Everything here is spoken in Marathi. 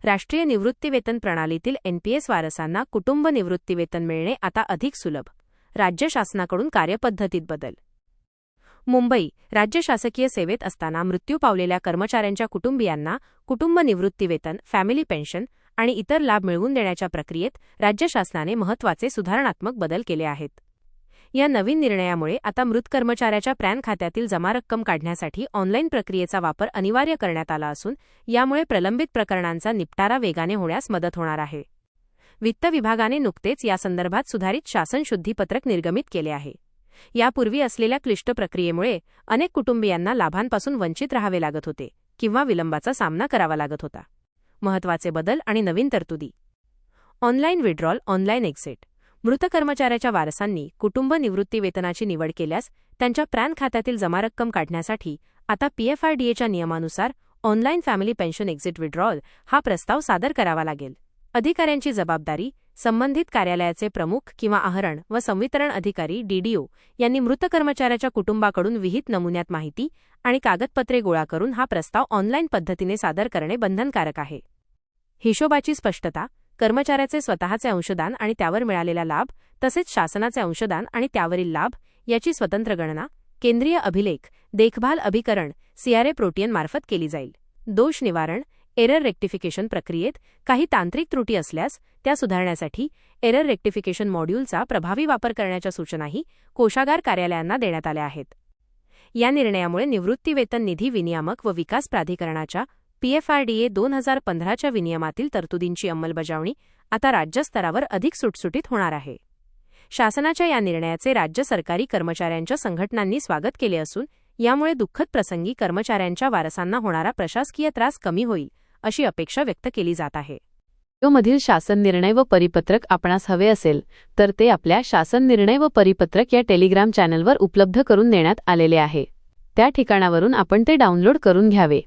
राष्ट्रीय निवृत्तीवेतन प्रणालीतील एनपीएस वारसांना कुटुंब निवृत्तीवेतन मिळणे आता अधिक सुलभ. राज्य शासनाकडून कार्यपद्धतीत बदल. मुंबई राज्य शासकीय सेवेत असताना मृत्यू पावलेल्या कर्मचाऱ्यांच्या कुटुंबियांना कुटुंब निवृत्तीवेतन, फॅमिली पेन्शन आणि इतर लाभ मिळवून देण्याच्या प्रक्रियेत राज्य शासनाने महत्त्वाचे सुधारणात्मक बदल केले आहेत. या नवीन निर्णयामुळे आता मृत कर्मचाऱ्याच्या पॅन खात्यातील जमा रक्कम काढण्यासाठी ऑनलाईन प्रक्रियेचा वापर अनिवार्य करण्यात आला असून यामुळे प्रलंबित प्रकरणांचा निपटारा वेगाने होण्यास मदत होणार आहे. वित्त विभागाने नुकतेच यासंदर्भात सुधारित शासन शुद्धीपत्रक निर्गमित केले आहे. यापूर्वी असलेल्या क्लिष्ट प्रक्रियेमुळे अनेक कुटुंबियांना लाभांपासून वंचित राहावे लागत होते किंवा विलंबाचा सामना करावा लागत होता. महत्त्वाचे बदल आणि नवीन तरतुदी. Online withdrawal, online exit. मृत कर्मचाऱ्याच्या वारसांनी कुटुंब निवृत्तीवेतनाची निवड केल्यास त्यांच्या पॅन खात्यातील जमा रक्कम काढण्यासाठी आता पीएफआरडीएच्या नियमानुसार online family pension exit withdrawal हा प्रस्ताव सादर करावा लागेल. अधिकाऱ्यांची जबाबदारी. संबंधित कार्यालयाचे प्रमुख किंवा आहरण व संवितरण अधिकारी डीडीओ यांनी मृत कर्मचाऱ्याच्या कुटुंबाकडून विहित नमुन्यात माहिती आणि कागदपत्रे गोळा करून हा प्रस्ताव ऑनलाईन पद्धतीने सादर करणे बंधनकारक आहे. हिशोबाची स्पष्टता. कर्मचाऱ्याचे स्वतःचे अंशदान आणि त्यावर मिळालेला लाभ तसेच शासनाचे अंशदान आणि त्यावरील लाभ याची स्वतंत्र गणना केंद्रीय अभिलेख देखभाल अभिकरण सीआरए प्रोटीएन मार्फत केली जाईल. दोष निवारण. एरर रेक्टिफिकेशन प्रक्रियेत काही तांत्रिक त्रुटी असल्यास त्या सुधारण्यासाठी एरर रेक्टिफिकेशन मॉड्यूलचा प्रभावी वापर करण्याच्या सूचनाही कोषागार कार्यालयांना देण्यात आल्या आहेत. या निर्णयामुळे निवृत्तीवेतन निधी विनियामक व विकास प्राधिकरणाच्या पीएफआरडीए 2015च्या विनियमातील तरतुदींची अंमलबजावणी आता राज्यस्तरावर अधिक सुटसुटीत होणार आहे. शासनाच्या या निर्णयाचे राज्य सरकारी कर्मचाऱ्यांच्या संघटनांनी स्वागत केले असून यामुळे दुःखद प्रसंगी कर्मचाऱ्यांच्या वारसांना होणारा प्रशासकीय त्रास कमी होईल अशी अपेक्षा व्यक्त केली जात आहे. व्हिडिओमधील शासन निर्णय व परिपत्रक आपणास हवे असेल तर ते आपल्या शासन निर्णय व परिपत्रक या टेलिग्राम चॅनलवर उपलब्ध करून देण्यात आलेले आहे. त्या ठिकाणावरून आपण ते डाउनलोड करून घ्यावे.